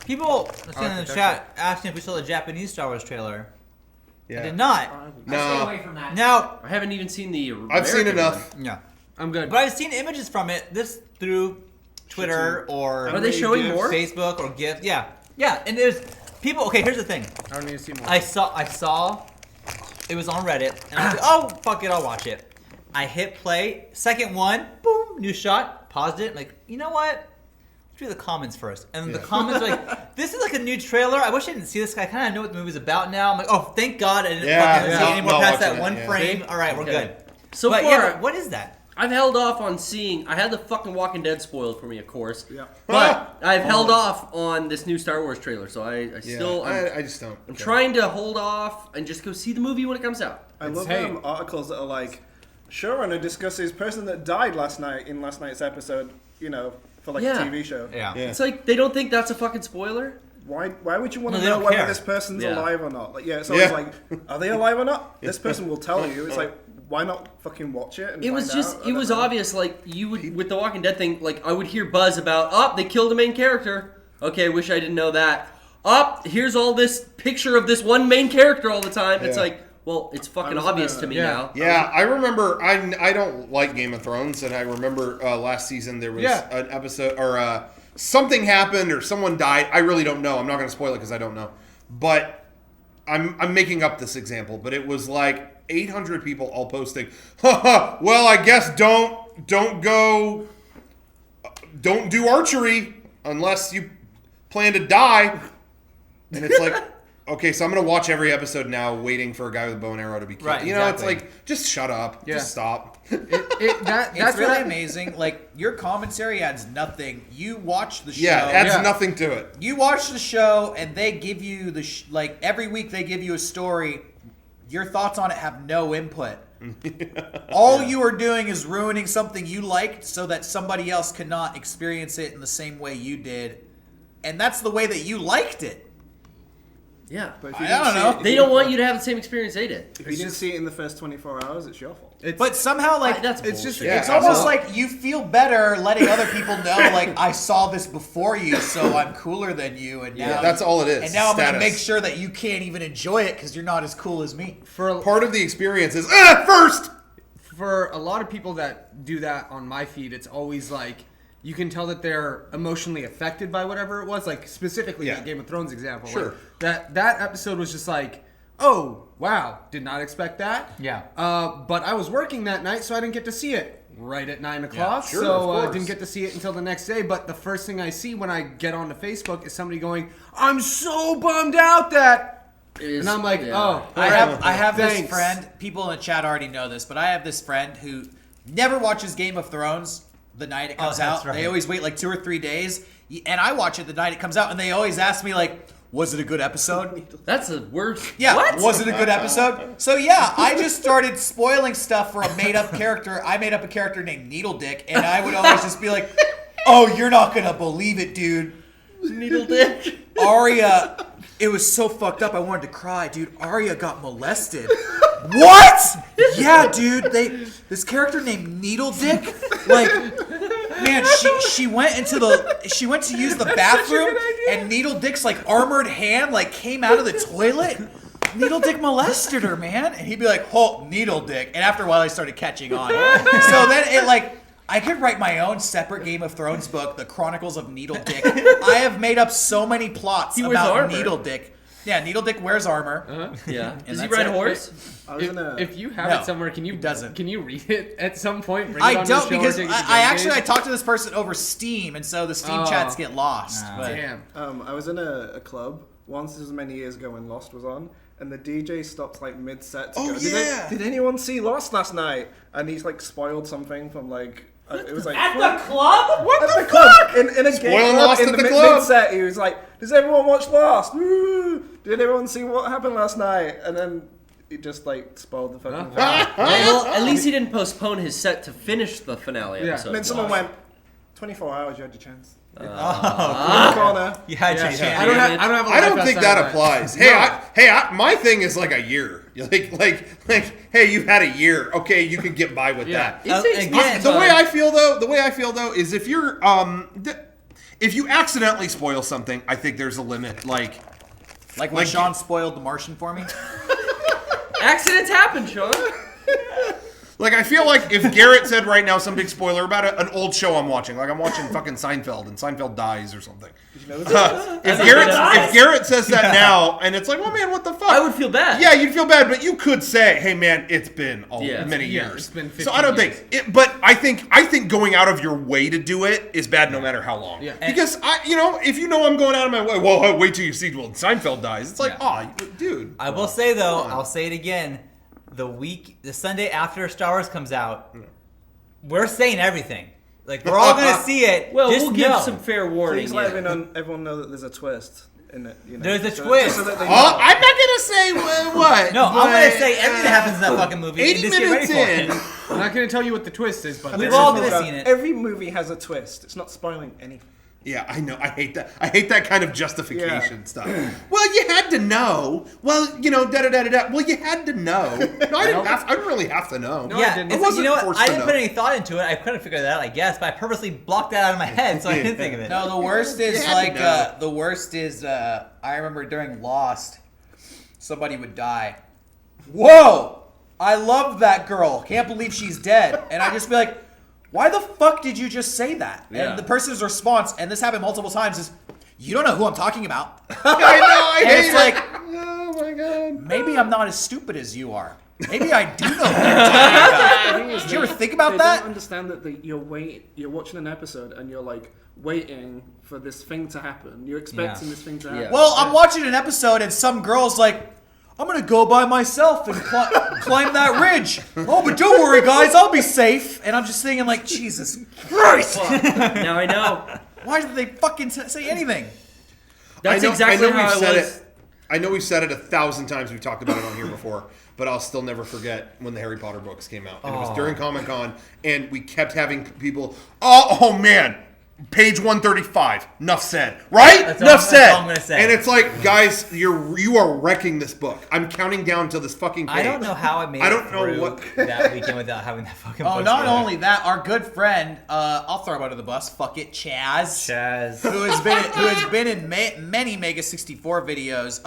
People in the chat asking if we saw the Japanese Star Wars trailer. Yeah. I did not. No. Stay away from that. Now, I haven't even seen the American I've seen enough. one. yeah. I'm good. But I've seen images from it. This through Twitter or Are they showing more? Facebook or GIFs. Yeah. Yeah. And there's people. Okay, here's the thing. I don't need to see more. I saw it was on Reddit, and I was like, oh, fuck it, I'll watch it. I hit play, second one, boom, new shot, paused it, like, you know what? Let's read the comments first. And the comments are like, this is like a new trailer. I wish I didn't see this. I kind of know what the movie's about now. I'm like, oh, thank God I didn't fucking see any more past that one frame. All right, we're good. So but far, yeah, what is that? I've held off on seeing. I had the fucking Walking Dead spoiled for me, of course. Yeah. But I've held off on this new Star Wars trailer, so I still. I just don't. I'm trying to hold off and just go see the movie when it comes out. I love articles that are like, showrunner discusses person that died last night in last night's episode, you know, for like a TV show. Yeah. It's like they don't think that's a fucking spoiler. Why would you want to they know don't whether care. this person's Yeah. alive or not? Like, it's always like, are they alive or not? This person will tell you. It's like, why not fucking watch it? And It was find just, out? it was obvious. Like you would with the Walking Dead thing. Like I would hear buzz about, they killed the main character. Okay, wish I didn't know that. Here's all this picture of this one main character all the time. It's like, well, it's fucking obvious to me now. Yeah, I remember. I don't like Game of Thrones, and I remember last season there was an episode or something happened or someone died. I really don't know. I'm not going to spoil it because I don't know. But I'm making up this example. But it was like 800 people all posting. Well, I guess don't do archery unless you plan to die. And it's like, okay, so I'm going to watch every episode now waiting for a guy with a bow and arrow to be killed. Right, It's like, just shut up. Yeah. Just stop. That's really amazing. Like, your commentary adds nothing. You watch the show. Yeah, it adds nothing to it. You watch the show, and they give you like every week they give you a story. Your thoughts on it have no input. All you are doing is ruining something you liked so that somebody else cannot experience it in the same way you did. And that's the way that you liked it. Yeah, But if you I didn't don't see know. it- they don't want you to have the same experience they did. If you didn't see it in the first 24 hours, it's your fault. But somehow, like, That's it's just- bullshit. Yeah, it's almost absolutely. like you feel better letting other people know, like, I saw this before you, so I'm cooler than you, and now That's all it is. And now I'm going to Status. make sure that you can't even enjoy it because you're not as cool as me. Part of the experience is first. For a lot of people that do that on my feed, it's always like you can tell that they're emotionally affected by whatever it was. Like specifically that Game of Thrones example. Sure. Like, that episode was just like, oh wow, did not expect that. Yeah. But I was working that night, so I didn't get to see it right at 9 o'clock. sure, so of course. didn't get to see it until the next day. But the first thing I see when I get onto Facebook is somebody going, "I'm so bummed out that." And I'm like, oh, I have this thanks. friend. People in the chat already know this, but I have this friend who never watches Game of Thrones the night it comes that's out. right. They always wait like 2 or 3 days, and I watch it the night it comes out, and they always ask me like, "Was it a good episode?" That's the worst. Yeah, What? was it a good episode? So yeah, I just started spoiling stuff for a made-up character. I made up a character named Needle Dick, and I would always just be like, "Oh, you're not gonna believe it, dude. Needle dick. Arya, it was so fucked up. I wanted to cry, dude. Arya got molested." What? Yeah, dude. This character named Needle Dick, like, man, she went to use the bathroom, and Needle Dick's like armored hand like came out of the toilet. Needle Dick molested her, man, and he'd be like, "Oh, Needle Dick," and after a while, I started catching on. So then it like. I could write my own separate Game of Thrones book, The Chronicles of Needle Dick. I have made up so many plots He wears about armor. Needle Dick. Yeah, Needle Dick wears armor. Yeah. Does he that's ride it. a horse? I was in a... If you have No, it somewhere, can you doesn't. Can you read it at some point? Bring it I on don't the show or because take it to I game days? talked to this person over Steam, and so the Steam chats get lost. But- Damn. I was in a club once, this was many years ago when Lost was on, and the DJ stopped like mid-set to Oh, go, yeah. Did anyone see Lost last night? And he's like spoiled something from like... it was like... At the club? What at the club? In a game Spoiling club, Lost in at the the club. mid-set, he was like, "Does everyone watch Lost? Woo! Did everyone see what happened last night?" And then he just like spoiled the fucking thing. Well, at least he didn't postpone his set to finish the finale Yeah. episode. And then someone went, 24 hours, you had your chance. Corner. You had your Yeah. chance. I don't have a I life don't think outside that of applies. No. Hey, my thing is like a year. Like, hey, you've had a year. Okay, you can get by with Yeah. that. Again, The way I feel though is if you're if you accidentally spoil something, I think there's a limit. Like when Sean spoiled The Martian for me. Accidents happen, Sean. Like, I feel like if Garrett said right now some big spoiler about an old show I'm watching, like I'm watching fucking Seinfeld, and Seinfeld dies or something. Did you know this? If Garrett says that now, and it's like, well, man, what the fuck? I would feel bad. Yeah, you'd feel bad, but you could say, hey, man, it's been many years. It's been 15 so I don't years. think it, but I think going out of your way to do it is bad no matter how long. Yeah. Because if you know I'm going out of my way, well, wait till you see Seinfeld dies. It's like, dude. I will say though, I'll say it again. The Sunday after Star Wars comes out, we're saying everything. Like, we're all gonna see it. Well, Just we'll give know. some fair warning. Please let everyone know that there's a twist in it. You know, There's a so twist. that they know. I'm not gonna say what. No, I'm but, gonna say everything that happens in that fucking movie. 80 and just get minutes ready in. for it. I'm not going to tell you what the twist is, but We've there's all a- been seen it. Every movie has a twist. It's not spoiling anything. Yeah, I know. I hate that. I hate that kind of justification stuff. Well, you had to know. Well, da-da-da-da-da. Well, you had to know. No, I didn't really have to know. No, I Yeah, didn't. it's I like, you know wasn't what? forced I to didn't know. put any thought into it. I couldn't figure that out, I guess, but I purposely blocked that out of my head, so I didn't think of it. No, the worst is You had to know. I remember during Lost, somebody would die. Whoa! I love that girl. Can't believe she's dead. And I'd just be like, why the fuck did you just say that? Yeah. And the person's response, and this happened multiple times, is, you don't know who I'm talking about. I know. I And hate it's it. like, Oh my god. maybe I'm not as stupid as you are. Maybe I do know who I'm talking about. Did you ever think about They that? don't understand that you're watching an episode and you're like waiting for this thing to happen. You're expecting Yeah. this thing to happen. Well, I'm watching an episode and some girl's like, I'm gonna go by myself and climb that ridge. Oh, but don't worry, guys, I'll be safe. And I'm just thinking, like, Jesus Christ! Now I know. Why did they fucking say anything? That's I know exactly how we've I said was. it. I know we've said it 1,000 times. We've talked about it on here before, but I'll still never forget when the Harry Potter books came out, and it was during Comic-Con, and we kept having people. Oh man. Page 135. Enough said. Right? That's Enough all- said. that's all I'm gonna say. And it's like, guys, you are wrecking this book. I'm counting down to this fucking page. I don't know how I made I don't it know through what- that weekend without having that fucking Oh, book not together. only that, our good friend, I'll throw him under the bus. Fuck it, Chaz. Chaz. who has been in many Mega64 videos,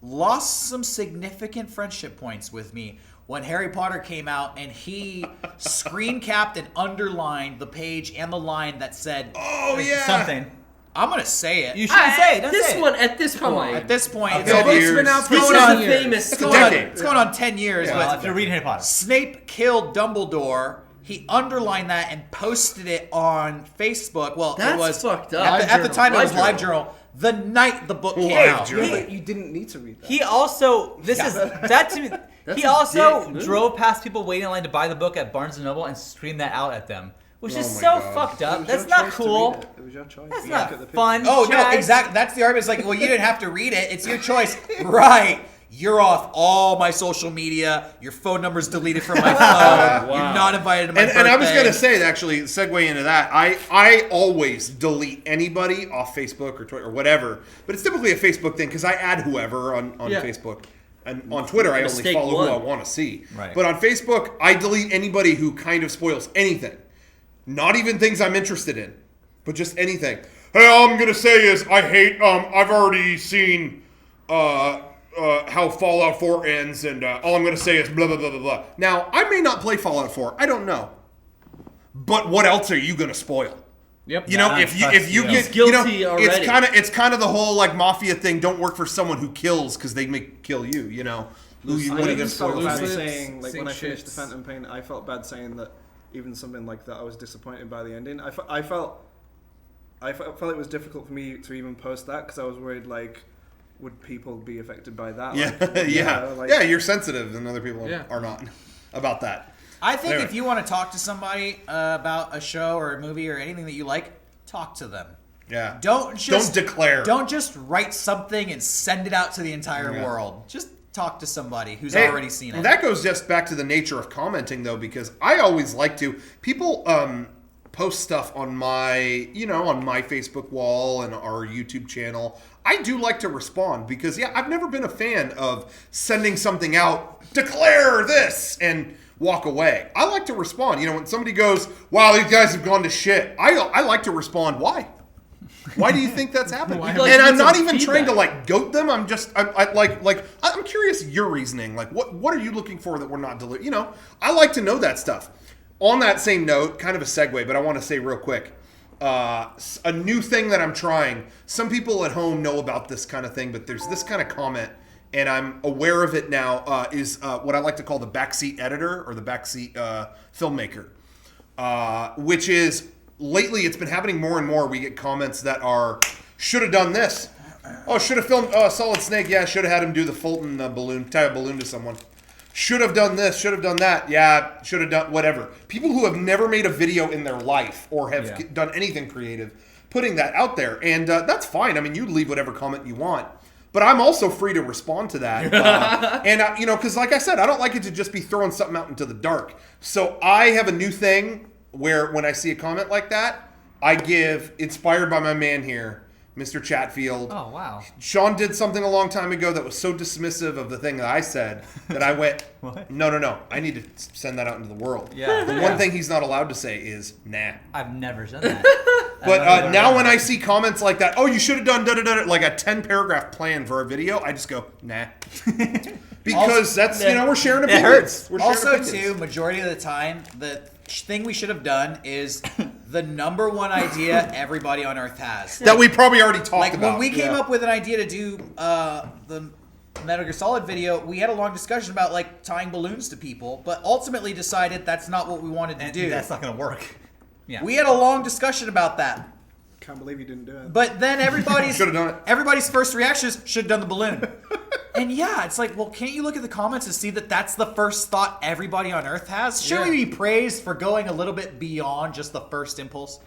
lost some significant friendship points with me when Harry Potter came out, and he screen capped and underlined the page and the line that said, Oh yeah. Something. I'm gonna say it. You shouldn't say it. Don't This say it. one, at this point, At this point, Okay. it's, Ten going, years. been out for this is 10 a years. famous It's a going on, decade. it's going on 10 years, Well, but if you're reading Harry Potter. Snape killed Dumbledore. He underlined that and posted it on Facebook. Well, That's it was fucked up. At the time, it was Live Live Journal. The night the book came Live out. Journal. But you didn't need to read that. He also, that to me, he a also dick move. drove past people waiting in line to buy the book at Barnes & Noble and screamed that out at them, which is Oh my so God. fucked It up. was That's your not choice to cool. read it. It was your choice. That's You look not at the fun. picture. Oh, no, Chaz. exactly. That's the argument. It's like, well, you didn't have to read it. It's your choice. Right. You're off all my social media. Your phone number's deleted from my phone. You're not invited to my birthday. And I was going to say, actually, segue into that, I always delete anybody off Facebook or Twitter or whatever, but it's typically a Facebook thing because I add whoever on Yeah. Facebook. And on Twitter, I only Mistake follow one. who I want to see. Right. But on Facebook, I delete anybody who kind of spoils anything. Not even things I'm interested in, but just anything. Hey, all I'm going to say is I hate, I've already seen how Fallout 4 ends, and all I'm going to say is blah, blah, blah, blah, blah. Now, I may not play Fallout 4. I don't know. But what else are you going to spoil? Yep. You know, Nah, if you trust you. get He's guilty you know, already. it's kind of the whole like mafia thing. Don't work for someone who kills because they may kill you. You know, who you I want to even get felt spoiled bad for. Loose saying, like, lips, when I sink finished the shits. Phantom Pain, I felt bad saying that even something like that, I was disappointed by the ending. I felt it was difficult for me to even post that because I was worried, like, would people be affected by that? Yeah, Like, yeah, like- yeah. You're sensitive, and other people Yeah. are not about that. I think Anyway. if you want to talk to somebody about a show or a movie or anything that you like, talk to them. Yeah. Don't declare. Don't just write something and send it out to the entire Yeah. world. Just talk to somebody who's Hey, already seen it. That goes just back to the nature of commenting, though, because I always like to people post stuff on my Facebook wall and our YouTube channel. I do like to respond because I've never been a fan of sending something out, declare this, and walk away. I like to respond. You know, when somebody goes, wow, these guys have gone to shit, I like to respond, why? Why do you think that's happening? Like and I'm not some even trying to feedback. like goat them. I'm curious your reasoning. Like, what are you looking for that we're not delivering? You know, I like to know that stuff. On that same note, kind of a segue, but I want to say real quick, a new thing that I'm trying. Some people at home know about this kind of thing, but there's this kind of comment, and I'm aware of it now. Is what I like to call the backseat editor or the backseat filmmaker, which is. Lately, it's been happening more and more. We get comments that are, should have done this. Oh, should have filmed Solid Snake. Yeah, should have had him do the Fulton balloon, tie a balloon to someone. Should have done this. Should have done that. Yeah, should have done whatever. People who have never made a video in their life or have done anything creative, putting that out there. And that's fine. I mean, you leave whatever comment you want. But I'm also free to respond to that. You know, because like I said, I don't like it to just be throwing something out into the dark. So I have a new thing where when I see a comment like that, I give, inspired by my man here, Mr. Chatfield. Oh, wow. Sean did something a long time ago that was so dismissive of the thing that I said that I went, no. I need to send that out into the world. Yeah. The one thing he's not allowed to say is, nah. I've never done that. But now when I see comments like that, oh, you should have done da-da-da, like a 10-paragraph plan for a video, I just go, nah. Because that's, you know, we're sharing opinions. It hurts. We're sharing Also, opinions. too, majority of the time, the thing we should have done is the number one idea everybody on Earth has. That we probably already talked Like about. when we came up with an idea to do the Metal Gear Solid video, we had a long discussion about like tying balloons to people, but ultimately decided that's not what we wanted to do. That's not going to work. Yeah. We had a long discussion about that. Can't believe you didn't do it. But then everybody's Should've done it. Everybody's first reaction is should have done the balloon. And yeah, it's like, well, can't you look at the comments and see that that's the first thought everybody on Earth has? Should we be praised for going a little bit beyond just the first impulse?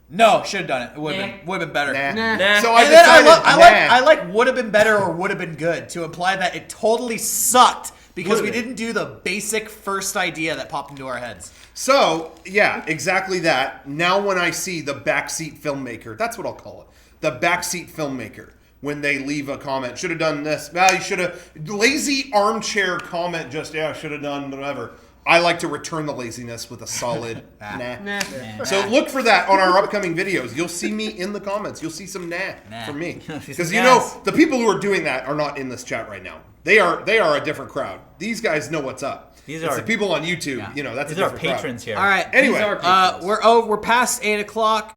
No, should have done it. It would have been better. Nah. So I And then decided, I like would have been better or would have been good to imply that it totally sucked because we didn't do the basic first idea that popped into our heads. So, yeah, exactly that. Now when I see the backseat filmmaker, that's what I'll call it. The backseat filmmaker. When they leave a comment, should have done this. Well, you should have. Lazy armchair comment, just, yeah, should have done whatever. I like to return the laziness with a solid nah. So look for that on our upcoming videos. You'll see me in the comments. You'll see some nah from me. Because you know, the people who are doing that are not in this chat right now. They are a different crowd. These guys know what's up. These it's are the people on YouTube. You know, that's these a are different patrons crowd. here. All right. Anyway, we're past 8 o'clock.